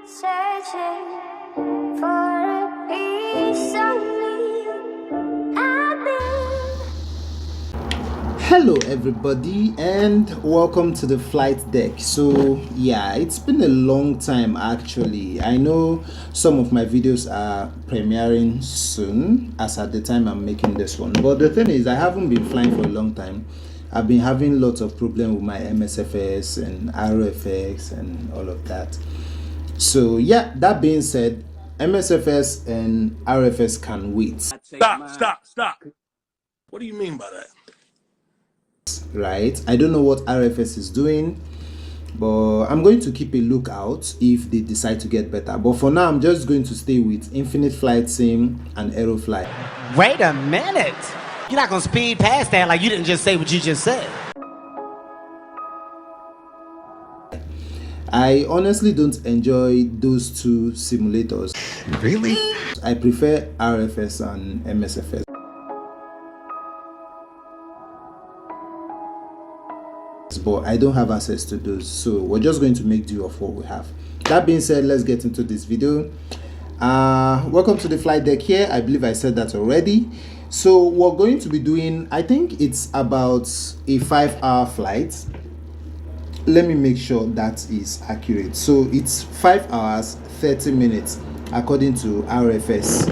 searching for a piece of me. I've been. Hello everybody and welcome to the flight deck. So yeah, it's been a long time actually. I know some of my videos are premiering soon as at the time I'm making this one, but the thing is I haven't been flying for a long time. I've been having lots of problems with my MSFS and RFX and all of that. So yeah, that being said, MSFS and RFS can wait. Stop. What do you mean by that? Right, I don't know what RFS is doing, but I'm going to keep a lookout if they decide to get better. But for now, I'm just going to stay with Infinite Flight Sim and Aerofly. Wait a minute. You're not gonna speed past that like you didn't just say what you just said. I honestly don't enjoy those two simulators. Really? I prefer RFS and MSFS. But I don't have access to those, so we're just going to make do of what we have. That being said, let's get into this video. Welcome to the flight deck here. I believe I said that already. So we're going to be doing, I think it's about a 5-hour flight. Let me make sure that is accurate. So it's 5 hours 30 minutes according to RFS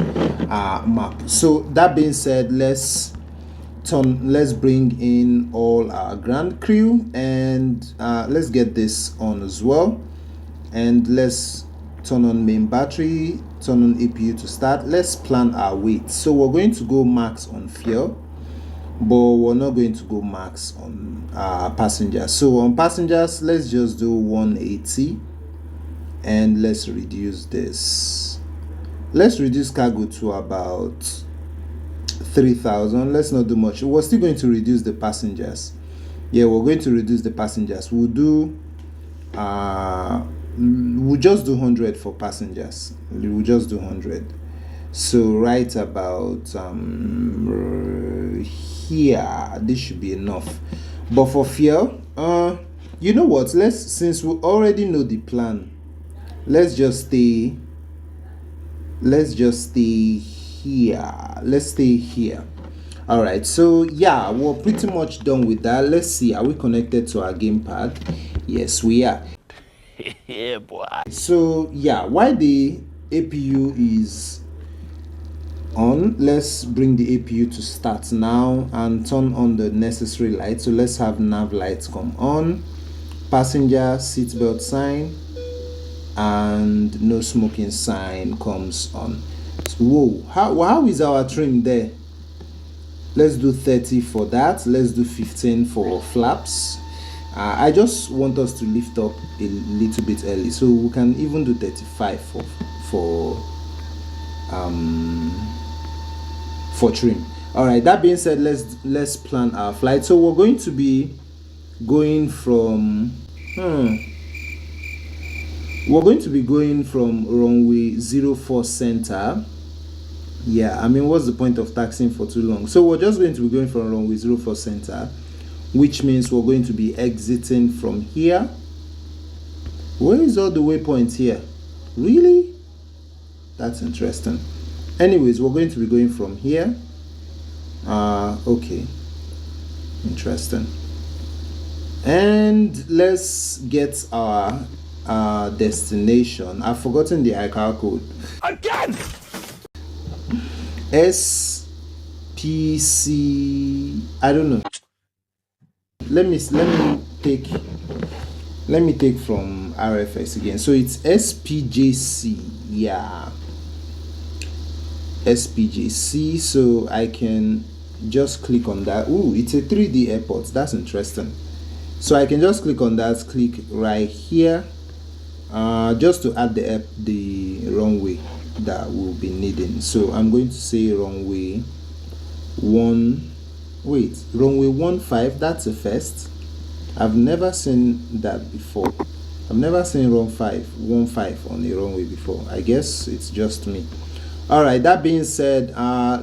map. So that being said, let's bring in all our ground crew and let's get this on as well, and let's turn on main battery, turn on APU to start. Let's plan our weight. So we're going to go max on fuel, but we're not going to go max on passengers. So on passengers, let's just do 180 and let's reduce this. Let's reduce cargo to about 3,000. Let's not do much. We're still going to reduce the passengers. Yeah, we're going to reduce the passengers. We'll just do 100 for passengers. We'll just do 100. So right about here, this should be enough. But for fuel, you know what, since we already know the plan, let's just stay here. Let's stay here. All right, so yeah, we're pretty much done with that. Let's see, are we connected to our gamepad? Yes, we are. Yeah, boy. So yeah, while the APU is on, let's bring the APU to start now and turn on the necessary lights. So let's have nav lights come on, passenger seatbelt sign, and no smoking sign comes on. Whoa, how is our trim there? Let's do 30 for that. Let's do 15 for flaps. I just want us to lift up a little bit early, so we can even do 35 for trim. All right, that being said, let's plan our flight. So we're going to be going from runway 04 center. Yeah, I mean, what's the point of taxiing for too long? So we're just going to be going from runway 04 center, which means we're going to be exiting from here. Where is all the waypoints here? Really? That's interesting. Anyways, we're going to be going from here. Okay, interesting. And let's get our destination. I've forgotten the ICAO code Again! SPC, I don't know. Let me take from RFS again. So it's SPJC. Yeah, SPJC. So I can just click on that. Ooh, it's a 3D airport. That's interesting. So I can just click on that, click right here, just to add the runway that we'll be needing. So I'm going to say runway 15. That's a first. I've never seen that before. I've never seen 15 on a runway before. I guess it's just me. All right, that being said,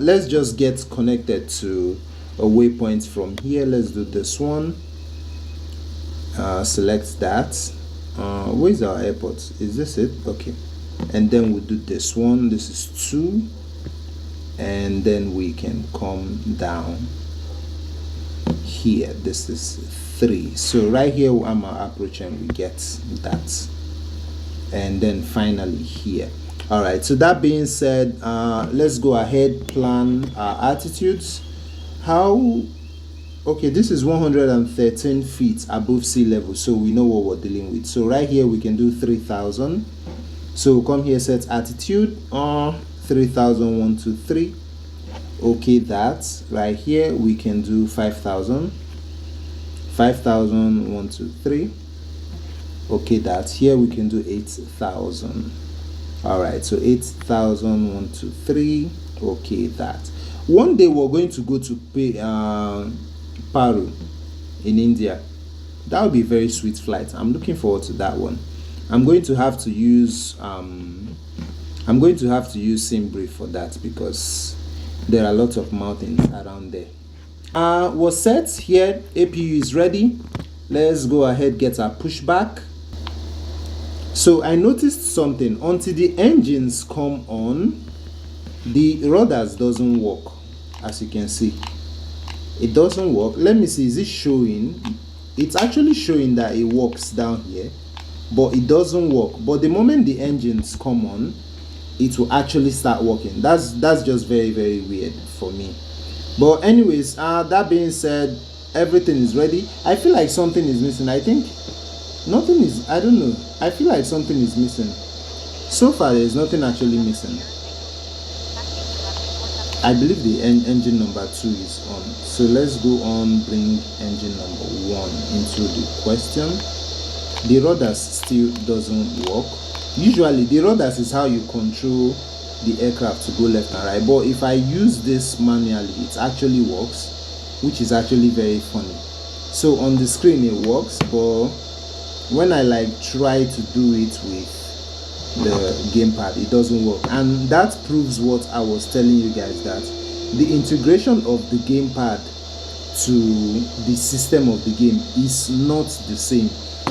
let's just get connected to a waypoint from here. Let's do this one. Select that. Where's our airport? Is this it? Okay, and then we'll do this one. This is 2, and then we can come down here. This is 3. So right here I'm approaching, we get that, and then finally here. All right, so that being said, let's go ahead, plan our altitudes. Okay, this is 113 feet above sea level, so we know what we're dealing with. So right here we can do 3,000. So come here, set altitude 3,000, 1, 2, 3. Okay, that right here we can do 5,000, 5,000, 1, 2, 3. Okay, that here we can do 8,000. All right, so 8,000, 1, 2, 3. Okay, that one day we're going to go to Paru in India. That would be a very sweet flight. I'm looking forward to that one. I'm going to have to use SimBrief for that because there are a lot of mountains around there. We're set here. APU is ready. Let's go ahead, get our pushback. So I noticed something. Until the engines come on, the rudders doesn't work. As you can see, it doesn't work. Let me see, is it showing? It's actually showing that it works down here, but it doesn't work. But the moment the engines come on, it will actually start working. That's just very, very weird for me. But anyways, that being said, everything is ready. I feel like something is missing. I think nothing is, I don't know, I feel like something is missing. So far there's nothing actually missing. I believe the engine number 2 is on. So let's go on, bring engine number 1 into the question. The rudders still doesn't work. Usually the rudders is how you control the aircraft to go left and right, but if I use this manually, it actually works, which is actually very funny. So on the screen it works, but when I try to do it with the gamepad, it doesn't work. And that proves what I was telling you guys, that the integration of the gamepad to the system of the game is not the same.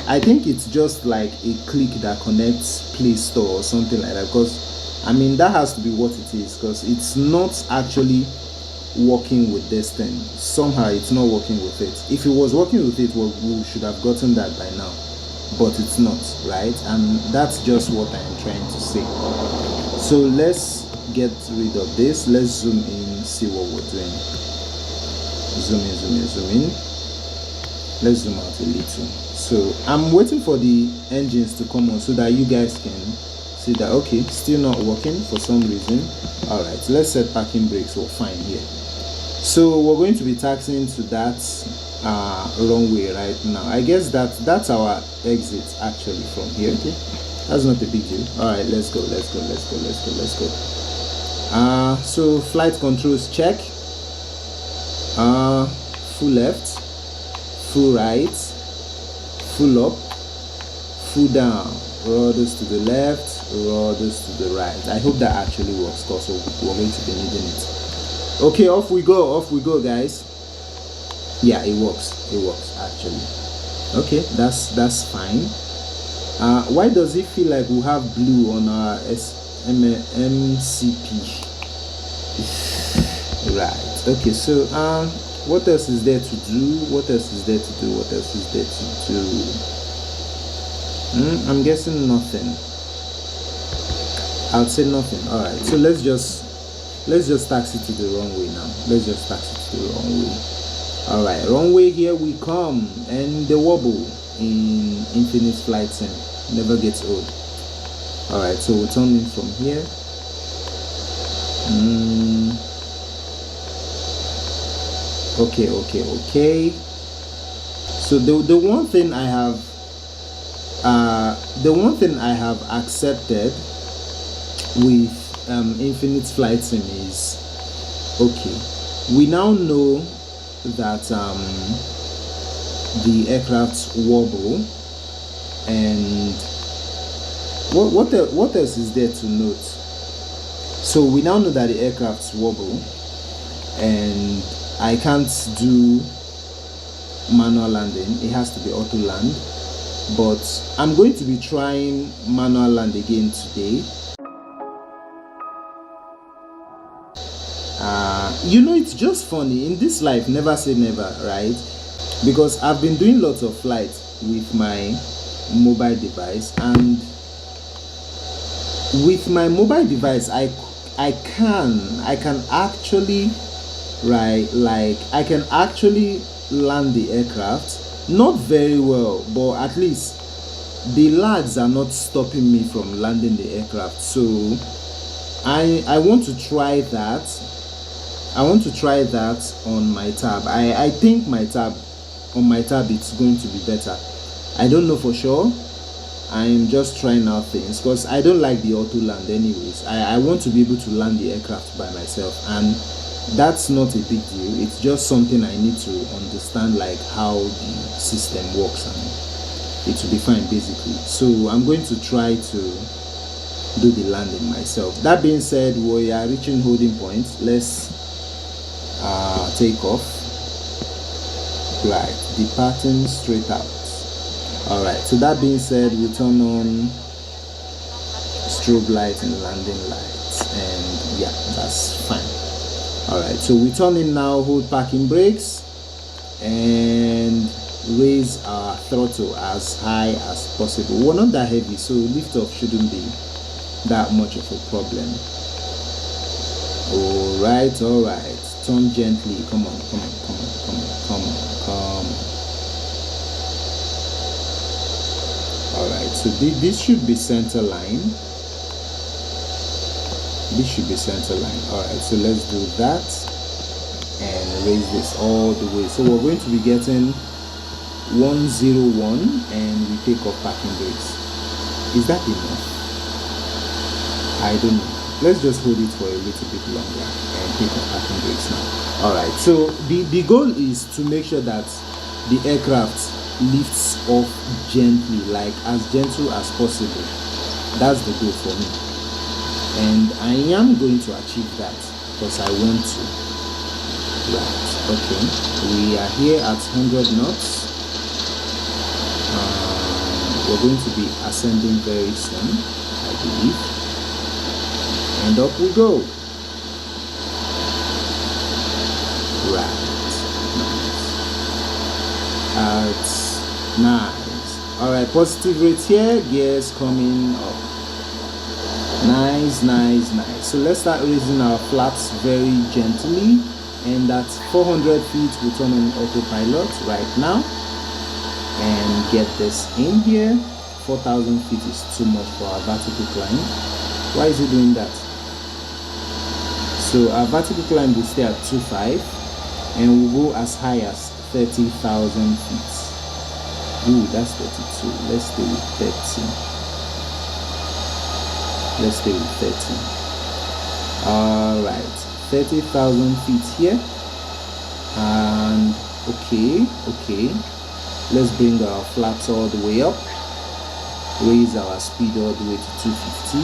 I think it's just like a click that connects Play Store or something like that, because I mean that has to be what it is, because it's not actually working with this thing. Somehow it's not working with it. If it was working with it, we should have gotten that by now, but it's not, right? And that's just what I am trying to say. So let's get rid of this. Let's zoom in, see what we're doing. Zoom in, zoom in, zoom in. Let's zoom out a little. So I'm waiting for the engines to come on so that you guys can see that. Okay, still not working for some reason. All right, let's set parking brakes. We're fine here. So we're going to be taxiing to that runway right now. I guess that's our exit actually from here. Okay, that's not a big deal. All right, let's go, let's go, let's go, let's go, let's go. So flight controls check. Full left, full right, full up, full down, rudders to the left, rudders to the right. I hope that actually works, because we're going to be needing it. Okay, off we go guys. Yeah, it works actually. Okay, that's fine. Why does it feel like we have blue on our MCP? Right, okay, so what else is there to do? What else is there to do? What else is there to do? I'm guessing nothing. I'll say nothing. All right, so let's just taxi to the runway now. Let's just taxi to the runway. All right, runway, here we come. And the wobble in Infinite Flight Sim never gets old. All right, so we'll turn in from here. Okay. So the one thing I have accepted with Infinite Flight Sim is, okay, we now know that the aircraft wobble, and what else is there to note? So we now know that the aircrafts wobble, and I can't do manual landing. It has to be auto land. but I'm going to be trying manual land again today. It's just funny in this life, never say never, right? Because I've been doing lots of flights with my mobile device, and with my mobile device I can actually, right, like I can actually land the aircraft, not very well, but at least the lags are not stopping me from landing the aircraft. So I want to try that. I want to try that on my tab. I think on my tab it's going to be better. I don't know for sure. I'm just trying out things because I don't like the auto land anyways. I want to be able to land the aircraft by myself, and that's not a big deal. It's just something I need to understand, like how the system works, and it will be fine basically. So I'm going to try to do the landing myself. That being said, we are reaching holding point. Let's take off. Right, departing straight out. All right, so that being said, we turn on strobe light and landing lights, and yeah, that's fine. All right, so we turn in now, hold parking brakes, and raise our throttle as high as possible. We're not that heavy, so lift off shouldn't be that much of a problem. All right, turn gently. Come on. All right, so this should be center line. All right, so let's do that and raise this all the way. So we're going to be getting 101, and we take off parking brakes. Is that enough? I don't know. Let's just hold it for a little bit longer and take off parking brakes now. All right, so the goal is to make sure that the aircraft lifts off gently, like as gentle as possible. That's the goal for me, and I am going to achieve that because I want to. Right, okay, we are here at 100 knots. We're going to be ascending very soon, I believe, and up we go. Right, nice. All right, positive rate here, gears coming up. Nice. So let's start raising our flaps very gently, and at 400 feet we turn on autopilot right now and get this in here. 4,000 feet is too much for our vertical climb. Why is it doing that? So our vertical climb will stay at 2.5, and we'll go as high as 30,000 feet. Ooh, that's 32. Let's stay with 30. All right, 30,000 feet here, and okay. Let's bring our flaps all the way up. Raise our speed all the way to 250.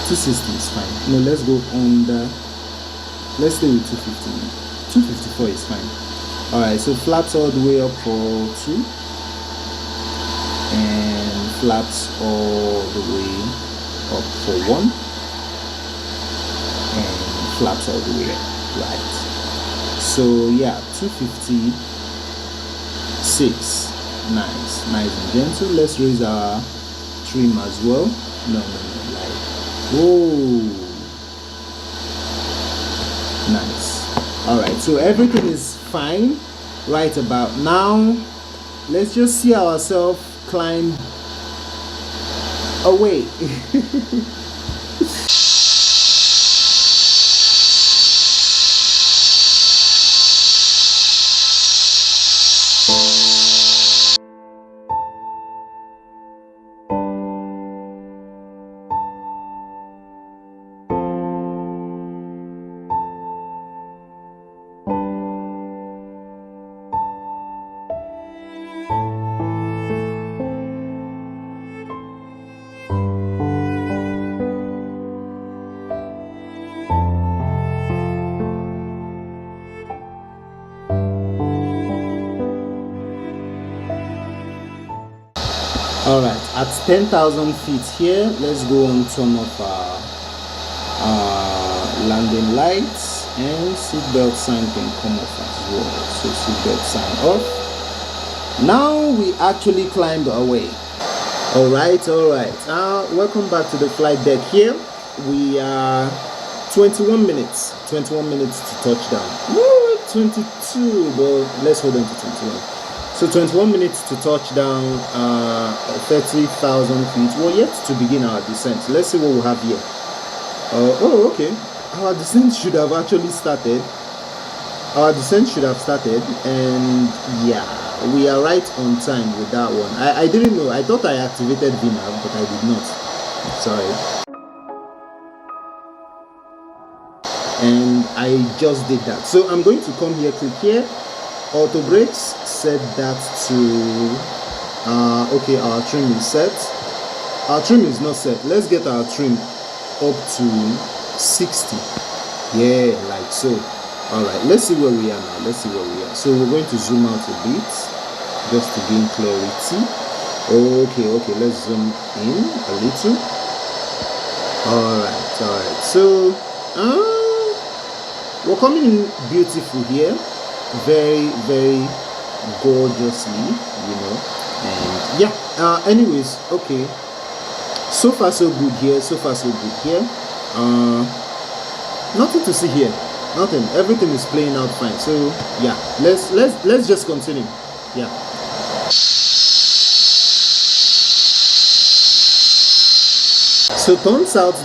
260 is fine. No, let's go under. Let's stay with 250. 254 is fine. All right, so flaps all the way up for 2, and flaps all the way up for 1, and flaps all the way up. Right, so yeah, 256. Nice and gentle. Let's raise our trim as well. No, like, whoa, nice. All right, so everything is fine right about now. Let's just see ourselves climb away. All right, at 10,000 feet here, let's go and turn off our landing lights, and seatbelt sign can come off as well. So seatbelt sign off. Now we actually climbed away. All right. Welcome back to the flight deck here. We are 21 minutes to touchdown. Woo, 22, but let's hold on to 21. So 21 minutes to touchdown, 30,000 feet. We're yet to begin our descent. Let's see what we have here. Okay. Our descent should have actually started. And yeah, we are right on time with that one. I didn't know. I thought I activated VMAP, but I did not. Sorry. And I just did that. So I'm going to come here, click here. Auto brakes, set that to okay, our trim is set. Our trim is not set. Let's get our trim up to 60. Yeah, like so. Alright, let's see where we are now. So we're going to zoom out a bit just to gain clarity. Okay, let's zoom in a little. Alright. So we're coming in beautiful here. Very, very gorgeously, and yeah. Anyways, okay, so far so good here. Nothing to see here, nothing. Everything is playing out fine. So yeah, let's just continue. Yeah. So turns out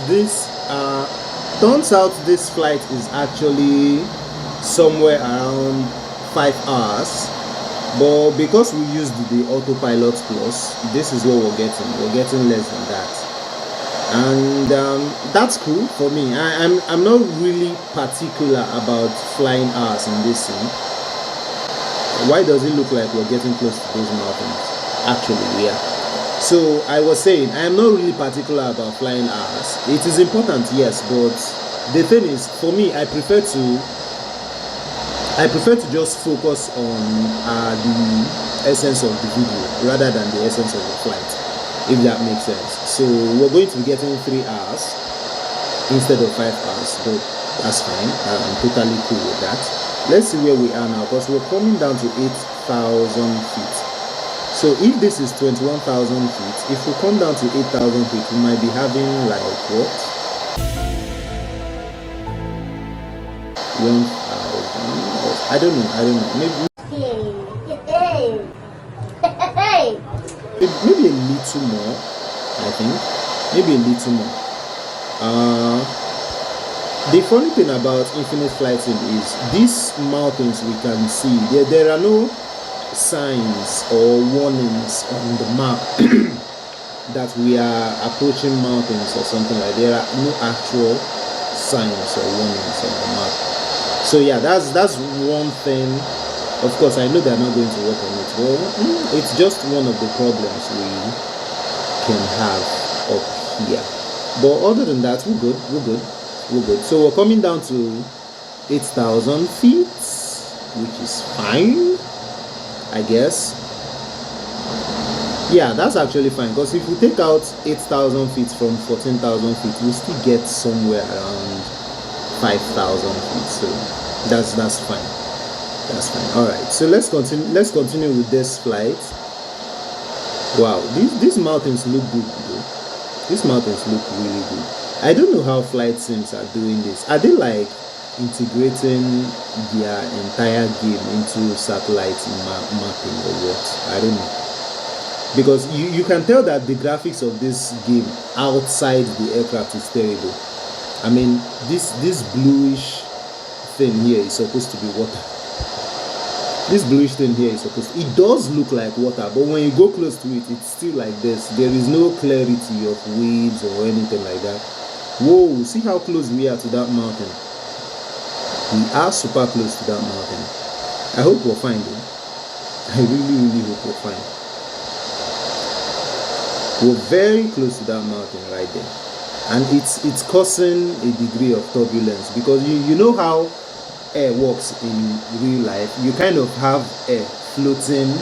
this flight is actually somewhere around 5 hours, but because we used the autopilot plus, this is what we're getting less than that, and that's cool for me. I'm not really particular about flying hours in this scene. Why does it look like we're getting close to those mountains? Actually we are. So I was saying I am not really particular about flying hours. It is important, yes, but the thing is, for me, I prefer to just focus on the essence of the video rather than the essence of the flight, if that makes sense. So we're going to be getting 3 hours instead of 5 hours, but that's fine. I'm totally cool with that. Let's see where we are now, because we're coming down to 8,000 feet. So if this is 21,000 feet, if we come down to 8,000 feet, we might be having like what? 1,000. I don't know. Maybe a little more. I think maybe a little more. The funny thing about infinite flight sim is these mountains we can see. There are no signs or warnings on the map that we are approaching mountains or something like that. There are no actual signs or warnings on the map. So yeah, that's one thing. Of course, I know they're not going to work on it. Well, it's just one of the problems we can have up here. But other than that, we're good. So we're coming down to 8,000 feet, which is fine, I guess. Yeah, that's actually fine, because if we take out 8,000 feet from 14,000 feet, we still get somewhere around 5,000 feet. So that's fine. All right, so let's continue with this flight. Wow, these mountains look good though. These mountains look really good. I don't know how flight sims are doing this. Are they like integrating their entire game into satellite mapping or what? I don't know, because you can tell that the graphics of this game outside the aircraft is terrible. I mean, this bluish thing here is supposed to be water. It does look like water, but when you go close to it, it's still like this. There is no clarity of waves or anything like that. Whoa, see how close we are to that mountain. We are super close to that mountain. I hope we're fine though. I really hope we're fine. We're very close to that mountain right there. And it's causing a degree of turbulence, because you know how air works in real life. You kind of have air floating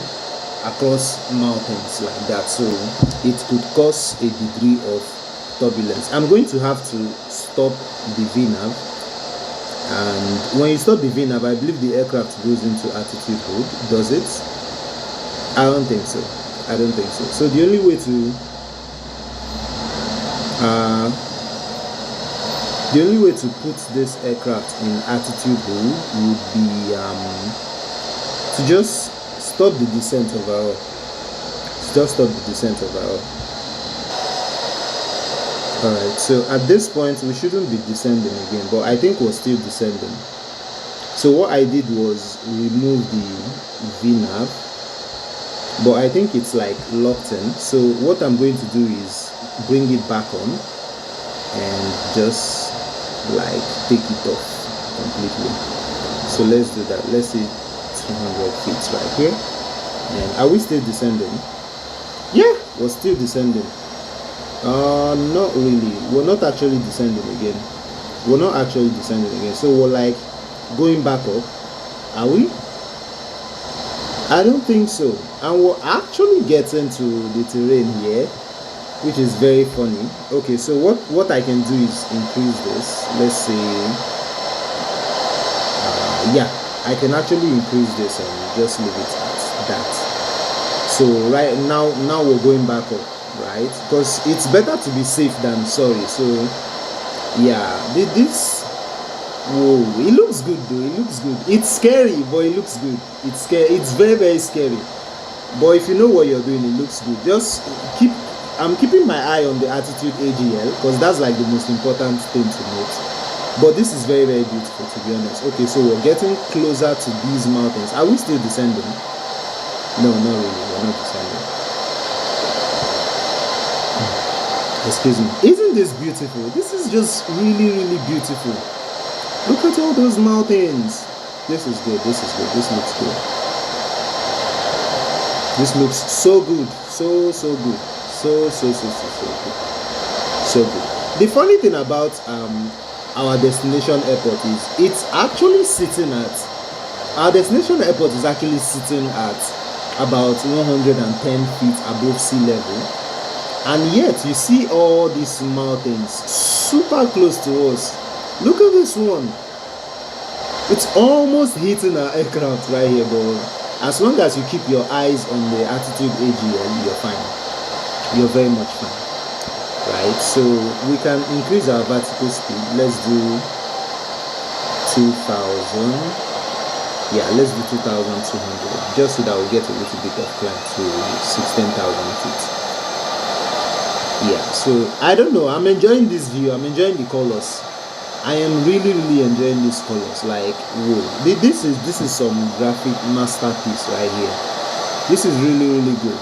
across mountains like that, so it could cause a degree of turbulence. I'm going to have to stop the VNAV, and when you stop the VNAV, I believe the aircraft goes into attitude hold. Does it? I don't think so. I don't think so. So the only way to put this aircraft in attitude hold would be to just stop the descent overall. Just stop the descent overall. Alright, so at this point we shouldn't be descending again, but I think we're still descending. So what I did was remove the VNAV, but I think it's like locked in. So what I'm going to do is bring it back on and just like take it off completely. So let's do that. Let's see 200 feet right here. And are we still descending? Yeah, we're still descending. Not really. We're not actually descending again. We're not actually descending again. So we're like going back up. Are we? I don't think so. And we're actually getting to the terrain here, which is very funny. Okay, so what I can do is increase this. Let's say yeah, I can actually increase this and just leave it at that. So right now we're going back up, right? Because it's better to be safe than sorry. So yeah, this, whoa, it looks good though. It looks good. It's scary, but it looks good. It's scary. It's very, very scary, but if you know what you're doing, it looks good. Just I'm keeping my eye on the attitude AGL, because that's like the most important thing to note. But this is very, very beautiful, to be honest. Okay, so we're getting closer to these mountains. Are we still descending? No, not really. We're not descending. Excuse me. Isn't this beautiful? This is just really, really beautiful. Look at all those mountains. This is good. This is good. This looks good. This looks so good. So good. So good. So good. The funny thing about our destination airport is it's actually sitting at, our destination airport is actually sitting at about 110 feet above sea level, and yet you see all these mountains super close to us. Look at this one. It's almost hitting our aircraft right here, but as long as you keep your eyes on the attitude AGL, you're fine. You're very much fine. Right, so we can increase our vertical speed. Let's do 2000. Yeah, let's do 2200, just so that we get a little bit of climb to 16,000 feet. Yeah, so I don't know, I'm enjoying this view. I'm enjoying the colors. I am really, really enjoying these colors. Like, whoa, this is some graphic masterpiece right here. This is really, really good.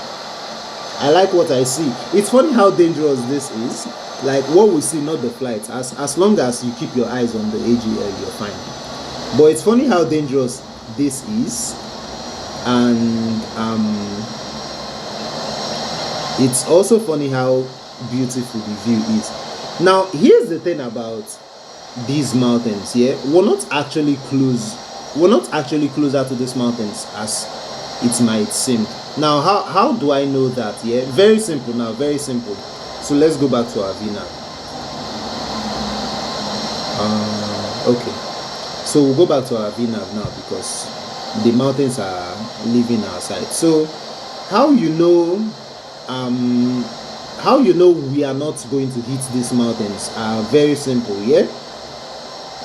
I like what I see. It's funny how dangerous this is. Like what we see, not the flight. As long as you keep your eyes on the AGL, you're fine. But it's funny how dangerous this is, and it's also funny how beautiful the view is. Now, here's the thing about these mountains. Yeah, we're not actually closer to these mountains as it might seem. Now, how do I know that? Yeah, very simple. Now, very simple. So let's go back to our VNAV. Okay, so we'll go back to our VNAV now, because the mountains are leaving our side. So how you know we are not going to hit these mountains are very simple. Yeah,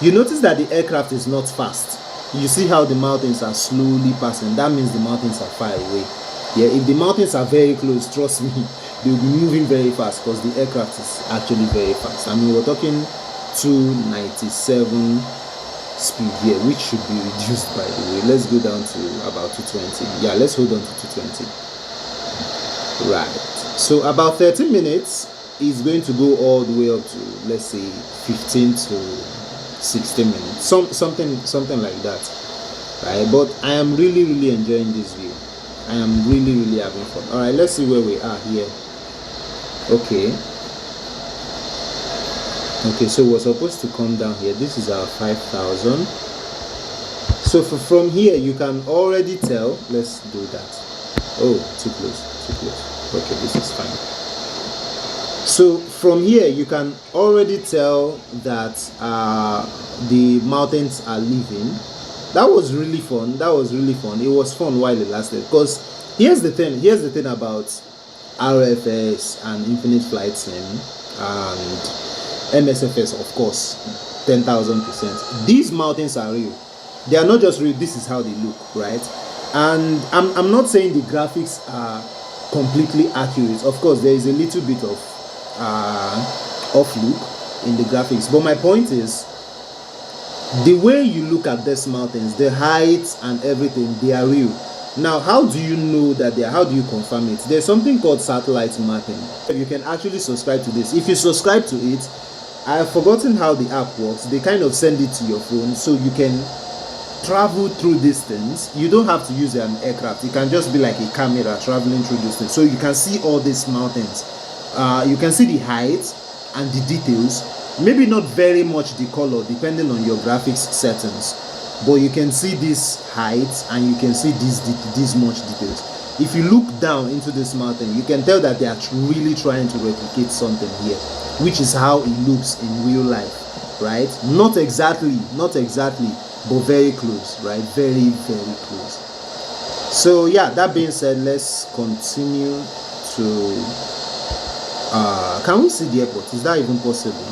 you notice that the aircraft is not fast. You see how the mountains are slowly passing. That means the mountains are far away. Yeah, if the mountains are very close, trust me, they'll be moving very fast, because the aircraft is actually very fast. I mean, we're talking 297 speed here, which should be reduced, by the way. Let's go down to about 220. Yeah, let's hold on to 220. Right, so about 30 minutes is going to go all the way up to, let's say, 15 to 16 minutes, something like that, right? But I am really, really enjoying this view. I am really, really having fun. All right, let's see where we are here. Okay, so we're supposed to come down here. This is our 5,000. So from here you can already tell. Let's do that. Oh, too close, too close. Okay, this is fine. So from here you can already tell that the mountains are living. That was really fun. That was really fun. It was fun while it lasted. Because here's the thing about RFS and Infinite Flight Sim and MSFS, of course, 10,000%. These mountains are real. They are not just real. This is how they look, right? And I'm not saying the graphics are completely accurate. Of course, there is a little bit of off look in the graphics, but my point is, the way you look at these mountains, the heights and everything, they are real. Now, how do you know that they are? How do you confirm it? There's something called satellite mapping. You can actually subscribe to this. If you subscribe to it, I've forgotten how the app works. They kind of send it to your phone so you can travel through distance. You don't have to use an aircraft. It can just be like a camera traveling through distance, so you can see all these mountains. You can see the height and the details. Maybe not very much the color, depending on your graphics settings, but you can see these heights and you can see this much details. If you look down into this mountain, you can tell that they are really trying to replicate something here, which is how it looks in real life, right? Not exactly, but very close, right? Very, very close. So yeah, that being said, let's continue to can we see the airport? Is that even possible?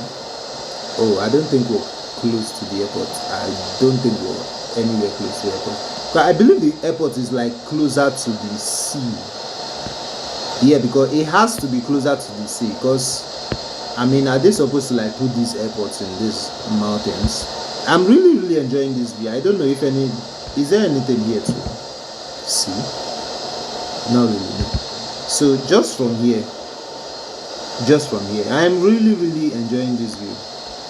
Oh, I don't think we're close to the airport. I don't think we're anywhere close to the airport. But I believe the airport is like closer to the sea. Yeah, because it has to be closer to the sea. Because I mean, are they supposed to like put these airports in these mountains? I'm really enjoying this view. I don't know if is there anything here to see? Not really. No. So just from here, I'm really enjoying this view.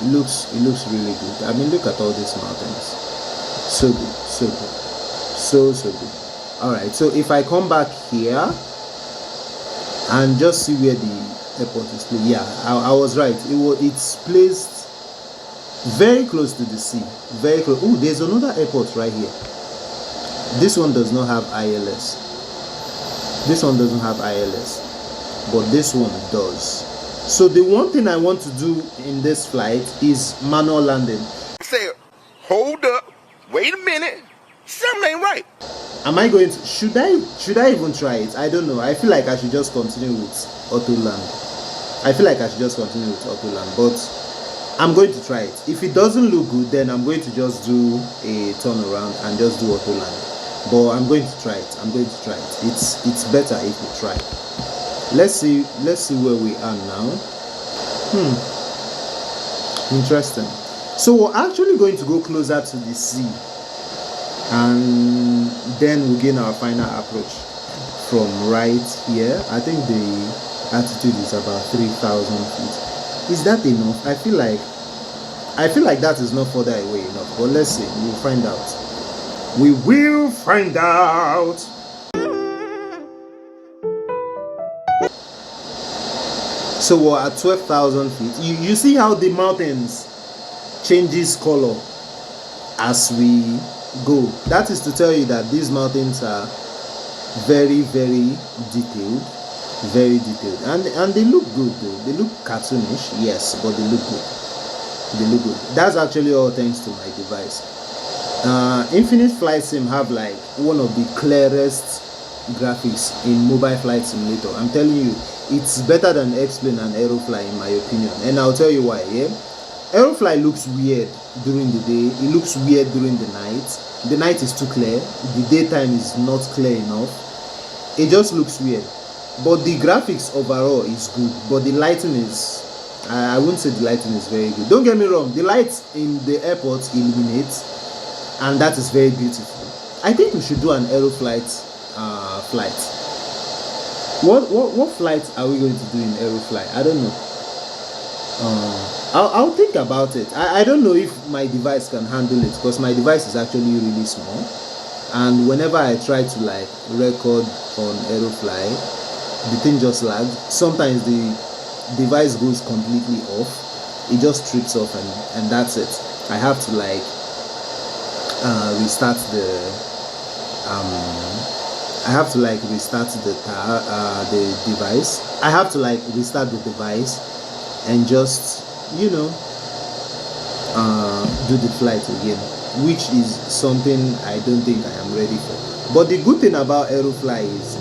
It looks really good. I mean, look at all these mountains. So good, so good. All right, so if I come back here and just see where the airport is placed, yeah, I was right. It's placed very close to the sea, very close. Oh, there's another airport right here. This one does not have ILS. This one doesn't have ILS, but this one does. So the one thing I want to do in this flight is manual landing. Say, hold up, wait a minute, something ain't right. Am I going to, should I even try it? I don't know. I feel like I should just continue with auto land. But I'm going to try it. If it doesn't look good, then I'm going to just do a turnaround and just do auto land. But I'm going to try it. It's better if we try. Let's see where we are now. Interesting. So we're actually going to go closer to the sea, and then we'll gain our final approach from right here. I think the altitude is about 3,000 feet. Is that enough? I feel like that is not further away enough, but let's see. We'll find out. We will find out. So we're at 12,000 feet. You see how the mountains changes color as we go. That is to tell you that these mountains are very detailed, and they look good though. They look cartoonish, yes, but they look good. That's actually all thanks to my device. Infinite Flight Sim have like one of the clearest graphics in mobile flight simulator. I'm telling you, it's better than X-Plane and Aerofly in my opinion, and I'll tell you why. Yeah, Aerofly looks weird during the day, it looks weird during the night. The night is too clear, the daytime is not clear enough. It just looks weird, but the graphics overall is good. But the lighting is, I wouldn't say the lighting is very good. Don't get me wrong, the lights in the airport illuminate, and that is very beautiful. I think we should do an Aeroflight flight. What flights are we going to do in Aerofly? I don't know. I'll think about it. I don't know if my device can handle it, because my device is actually really small, and whenever I try to like record on Aerofly, the thing just lags. Sometimes the device goes completely off, it just trips off, and that's it. I have to like restart I have to like restart the device. I have to like restart the device and just, you know, do the flight again, which is something I don't think I am ready for. But the good thing about Aerofly is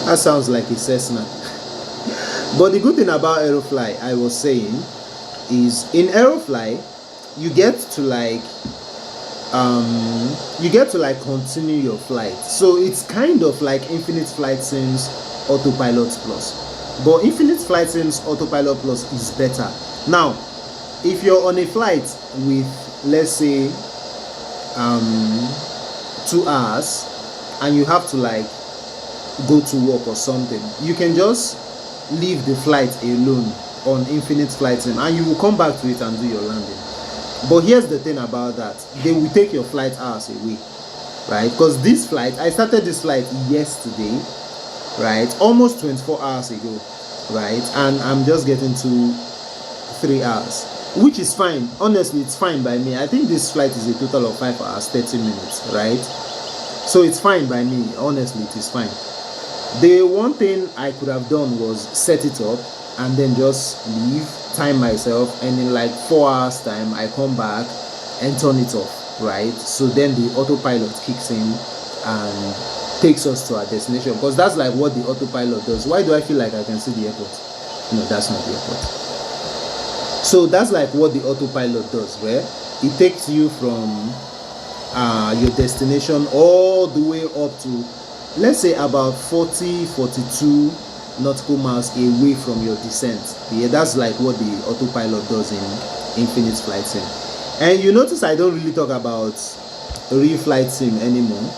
that sounds like a Cessna. But the good thing about Aerofly, I was saying, is in Aerofly you get to like continue your flight. So it's kind of like Infinite Flight Sim's Autopilot Plus, but Infinite Flight Sim's Autopilot Plus is better. Now if you're on a flight with, let's say, 2 hours and you have to like go to work or something, you can just leave the flight alone on Infinite Flight Sim and you will come back to it and do your landing. But here's the thing about that, they will take your flight hours away, right? Because this flight, I started this flight yesterday, right, almost 24 hours ago, right, and I'm just getting to 3 hours, which is fine. Honestly, it's fine by me. I think this flight is a total of 5 hours 30 minutes, right? So it's fine by me. Honestly, it is fine. The one thing I could have done was set it up and then just leave, time myself, and in like 4 hours time I come back and turn it off, right? So then the autopilot kicks in and takes us to our destination, because that's like what the autopilot does. Why do I feel like I can see the airport? No, that's not the airport. So that's like what the autopilot does, right? It takes you from your destination all the way up to, let's say, about 42 nautical miles away from your descent. Yeah, that's like what the autopilot does in Infinite Flight Sim. And you notice I don't really talk about real flight sim anymore.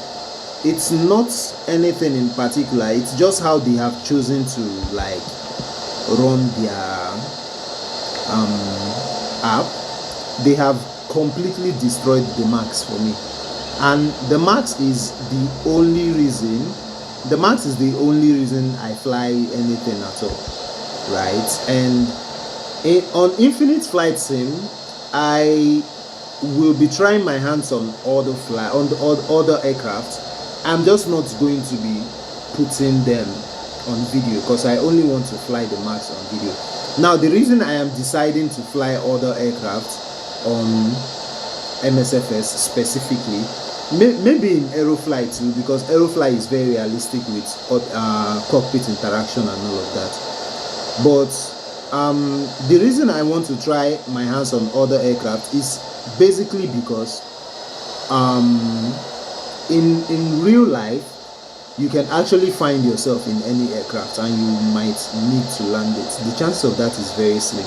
It's not anything in particular, it's just how they have chosen to like run their app. They have completely destroyed the Max for me, and the Max is the only reason I fly anything at all, right? And on Infinite Flight Sim, I will be trying my hands on other aircraft. I'm just not going to be putting them on video because I only want to fly the Max on video. Now the reason I am deciding to fly other aircraft on MSFS specifically, maybe in Aerofly too, because Aerofly is very realistic with cockpit interaction and all of that. But the reason I want to try my hands on other aircraft is basically because in real life you can actually find yourself in any aircraft and you might need to land it. The chance of that is very slim,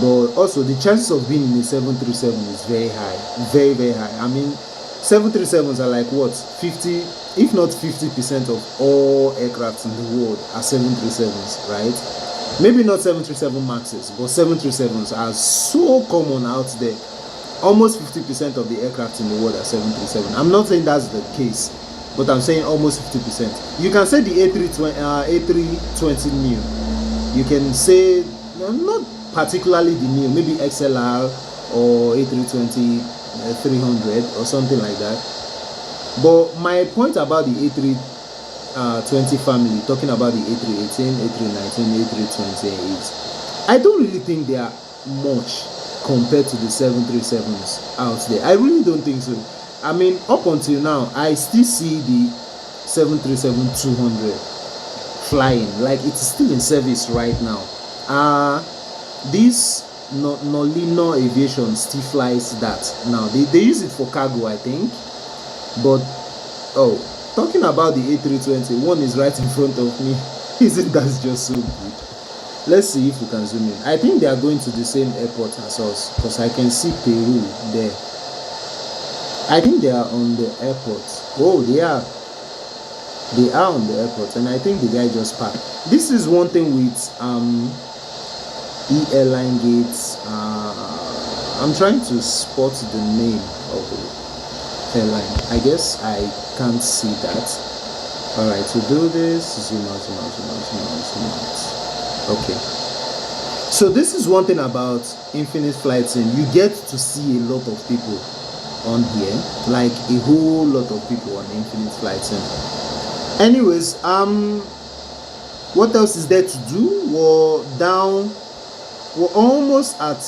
but also the chances of being in a 737 is very high, very, very high. I mean, 737s are like what, 50, if not 50% of all aircraft in the world are 737s, right? Maybe not 737 Maxes, but 737s are so common out there. Almost 50% of the aircraft in the world are 737. I'm not saying that's the case, but I'm saying almost 50%. You can say the A320 neo. You can say, not particularly the neo, maybe XLR or A320 300 or something like that. But my point about the A320 family, talking about the A318, A319, A320 is, I don't really think they are much compared to the 737s out there. I really don't think so. I mean, up until now, I still see the 737-200 flying, like it's still in service right now. This Nolino Aviation still flies that now. They use it for cargo, I think. But talking about the A320, one is right in front of me. Isn't that just so good? Let's see if we can zoom in. I think they are going to the same airport as us, because I can see Peru there. I think they are on the airport. Oh, they are on the airport, and I think the guy just parked. This is one thing with e-airline gates. I'm trying to spot the name of the airline. I guess I can't see that. Alright, to do this, zoom out. Okay. So this is one thing about Infinite Flight Sim. You get to see a lot of people on here, like a whole lot of people on Infinite Flight Sim. Anyways, what else is there to do? We're almost at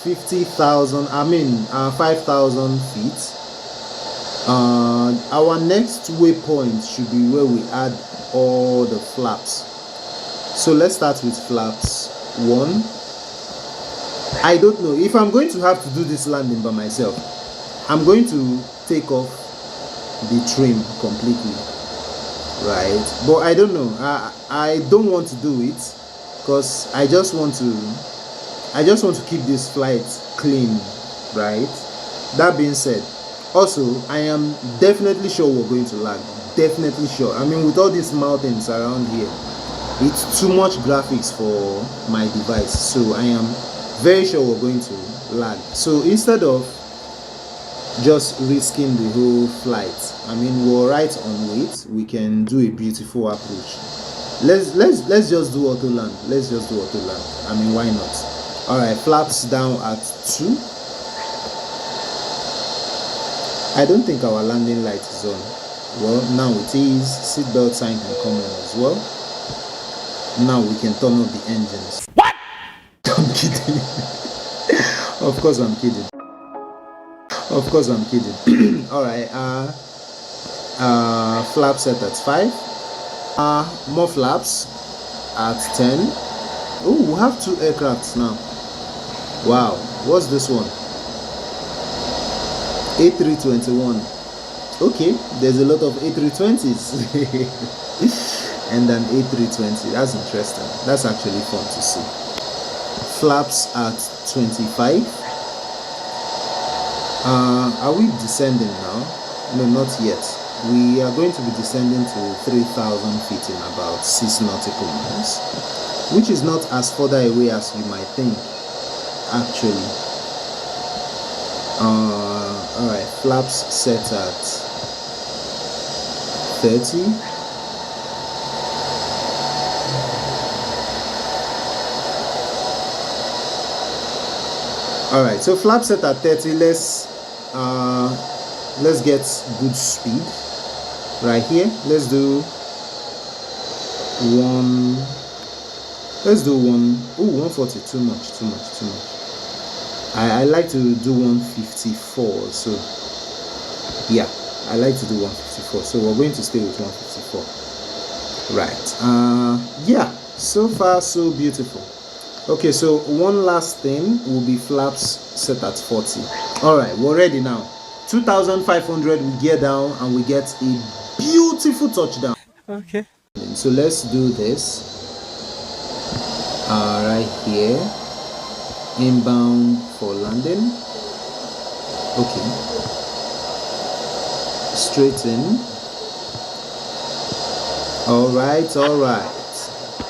50,000, 5,000 feet. Our next waypoint should be where we add all the flaps. So let's start with flaps 1. I don't know if I'm going to have to do this landing by myself. I'm going to take off the trim completely, right? But I don't know. I don't want to do it because I just want to keep this flight clean, right? That being said, also I am definitely sure we're going to land. Definitely sure. I mean, with all these mountains around here, it's too much graphics for my device, so I am very sure we're going to lag. So instead of just risking the whole flight, I mean, we're right on weight, we can do a beautiful approach. Let's just do auto land. Let's just do auto land. I mean, why not? All right, flaps down at 2. I don't think our landing light is on. Well, now it is. Seatbelt sign can come on as well. Now we can turn off the engines. What? I'm kidding. Of course I'm kidding. Of course I'm kidding. All right. Flap set at 5. More flaps at 10. Oh, we have 2 aircrafts now. Wow. What's this one? A321. Okay, there's a lot of A320s. And an A320. That's interesting. That's actually fun to see. Flaps at 25. Are we descending now? No, not yet. We are going to be descending to 3,000 feet in about 6 nautical miles, which is not as further away as you might think, actually. Alright, flaps set at 30. Alright, so flap set at 30. Let's get good speed right here. Let's do one. Oh, 140. Too much. I like to do 154. So yeah, I like to do 154. So we're going to stay with 154. Right. Yeah. So far, so beautiful. Okay, so one last thing will be flaps set at 40. All right, we're ready now. 2,500, we gear down and we get a beautiful touchdown. Okay. So let's do this. Right here. Inbound for landing. Okay. Straight in. All right.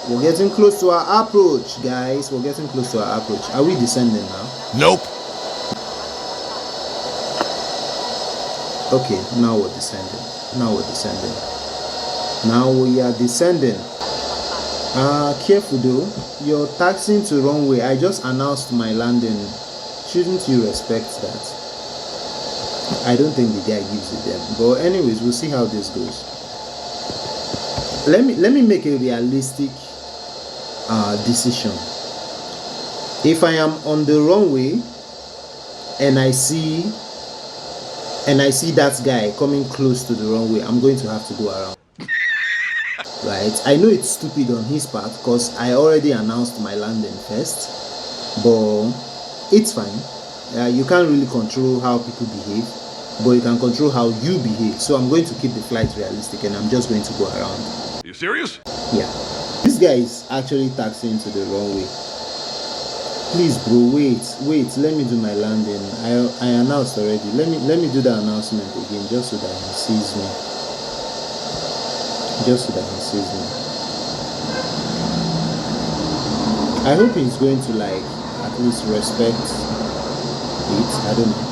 We're getting close to our approach, guys. We're getting close to our approach. Are we descending now? Nope. Okay, now we're descending. Now we are descending. Careful though. You're taxiing to runway. I just announced my landing. Shouldn't you respect that? I don't think the guy gives it them. But anyways, we'll see how this goes. Let me make a realistic decision. If I am on the runway and I see that guy coming close to the runway, I'm going to have to go around. Right? I know it's stupid on his part because I already announced my landing first, but it's fine. You can't really control how people behave, but you can control how you behave. So I'm going to keep the flight realistic and I'm just going to go around. You serious? Yeah. This guy is actually taxiing to the runway. Please, bro, wait, let me do my landing. I announced already. Let me do the announcement again just so that he sees me. I hope he's going to like at least respect it. I don't know.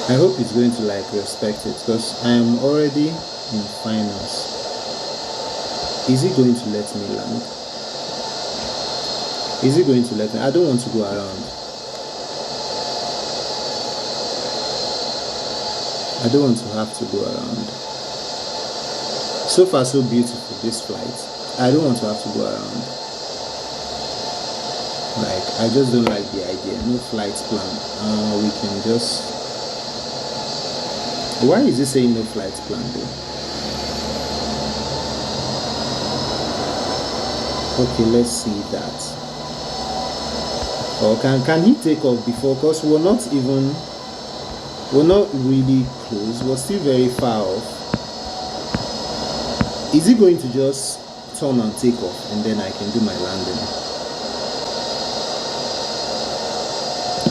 I hope he's going to like respect it because I am already in finals. Is he going to let me land? Is he going to let me? I don't want to go around. I don't want to have to go around. So far so beautiful, this flight. I don't want to have to go around. Like, I just don't like the idea. No flight plan. We can just... Why is it saying no flight plan though? Okay, let's see that. Or can he take off before? Because we're not really close. We're still very far off. Is he going to just turn and take off and then I can do my landing?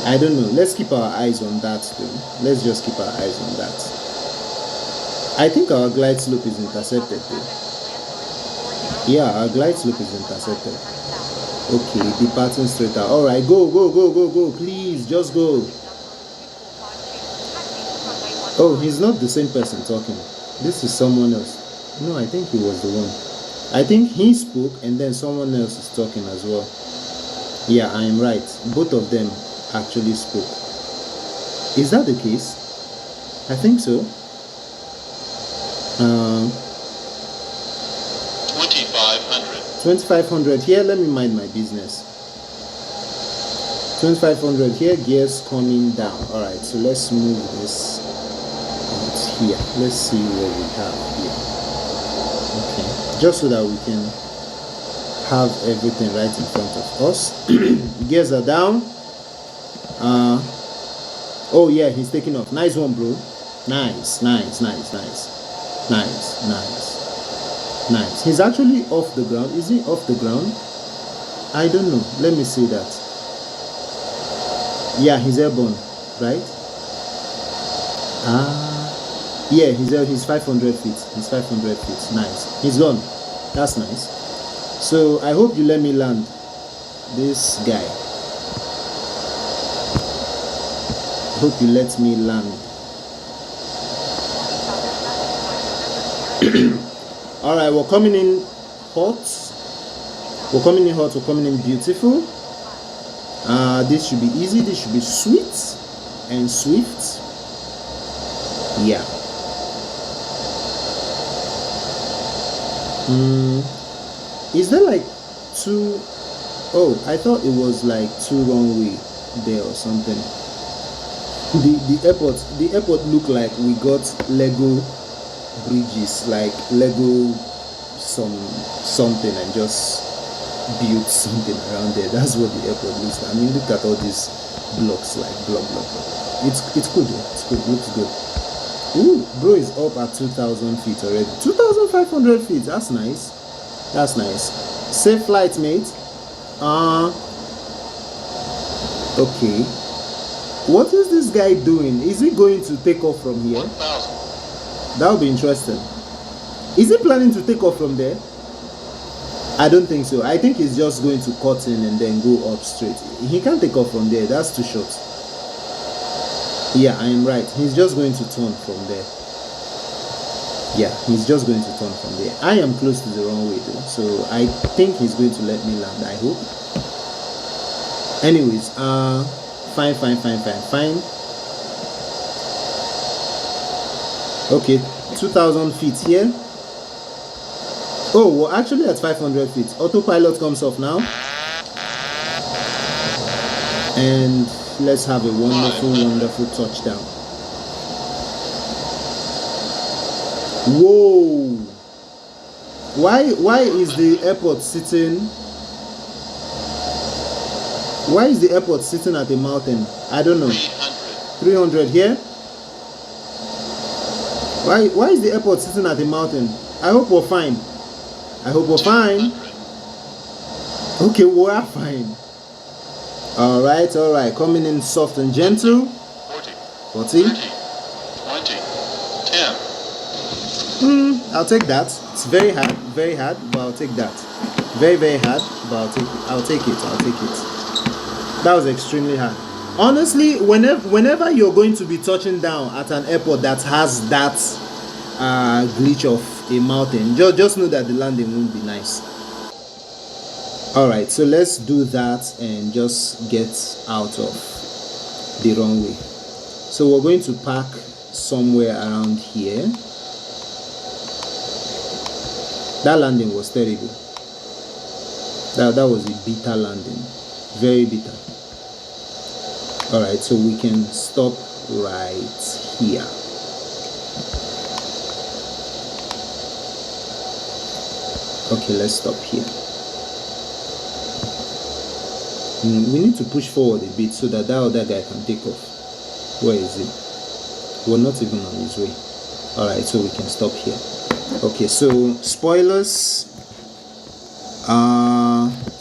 I don't know. Let's keep our eyes on that though. Let's just keep our eyes on that. I think our glide slope is intercepted though. Yeah, our glide slope is intercepted. Okay, departing straight out. Alright, go. Please, just go. Oh, he's not the same person talking. This is someone else. No, I think he was the one. I think he spoke and then someone else is talking as well. Yeah, I am right. Both of them actually spoke. Is that the case? I think so. 2500 here. Let me mind my business. 2500 here. Gears coming down. All right, so let's move this out here. Let's see what we have here. Okay, just so that we can have everything right in front of us. Gears are down. Oh yeah, he's taking off. Nice one, bro. Nice. He's actually off the ground. Is he off the ground? I don't know. Let me see that. Yeah, he's airborne, right? Yeah, he's 500 feet. He's 500 feet. Nice. He's gone. That's nice. So I hope you let me land this guy. Hope you let me land. All right, we're coming in hot. We're coming in beautiful. This should be easy. This should be sweet and swift. Yeah. Is there like two? Oh, I thought it was like two runway there or something. The airport looked like we got Lego bridges, like Lego something and just built something around there. That's what the airport looks like. I mean, look at all these blocks, like block. It's good. It's good. Looks good. Ooh, bro is up at 2,000 feet already. 2,500 feet. That's nice. Safe flight, mate. Okay. What is this guy doing? Is he going to take off from here? 1,000. That would be interesting. Is he planning to take off from there? I don't think so. I think he's just going to cut in and then go up straight. He can't take off from there. That's too short. Yeah, I am right. He's just going to turn from there. Yeah, he's just going to turn from there. I am close to the runway though, so I think he's going to let me land. I hope. Anyways, fine. Okay, 2,000 feet here. Oh, we're actually at 500 feet. Autopilot comes off now. And let's have a wonderful touchdown. Whoa! Why is the airport sitting? Why is the airport sitting at a mountain? I don't know. 300 here. Why is the airport sitting at a mountain? I hope we're fine. Okay, we are fine. All right. Coming in soft and gentle. 40. 20, 10. I'll take that. It's very hard, but I'll take that. Very hard, but I'll take it. That was extremely hard. Honestly, whenever you're going to be touching down at an airport that has that glitch of a mountain. Just know that the landing won't be nice. All right, so let's do that and just get out of the runway. So we're going to park somewhere around here. That landing was terrible. That was a bitter landing, very bitter. All right, so we can stop right here. Okay, let's stop here. We need to push forward a bit so that other guy can take off. Where is he? We're not even on his way. All right, so we can stop here. Okay, so spoilers,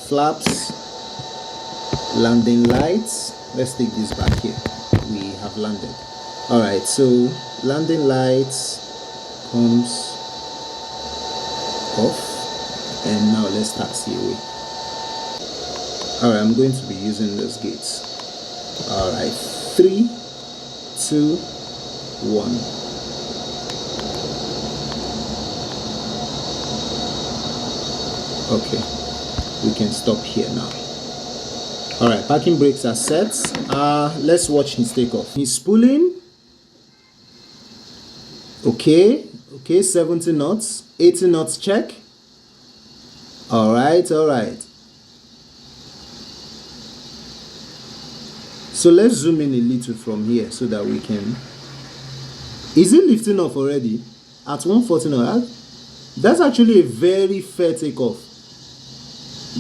flaps, landing lights. Let's take this back here. We have landed. All right, so landing lights comes off, and now let's taxi away. All right, I'm going to be using those gates. All right, 3, 2, 1. Okay, we can stop here now. All right, parking brakes are set. Let's watch his takeoff. He's spooling. Okay, 70 knots, 80 knots check. All right. So let's zoom in a little from here so that we can. Is it lifting off already at 140 knots? That's actually a very fair takeoff.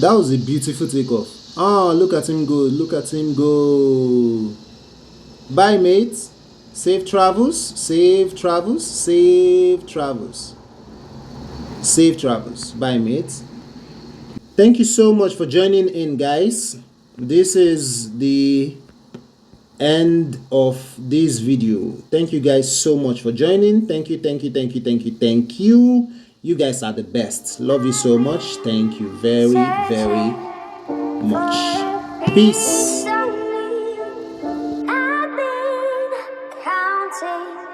That was a beautiful takeoff. Oh, look at him go. Bye, mates. Safe travels. Bye, mates. Thank you so much for joining in, guys. This is the end of this video. Thank you guys so much for joining. Thank you. You guys are the best. Love you so much. Thank you very, very much. Peace. I've been counting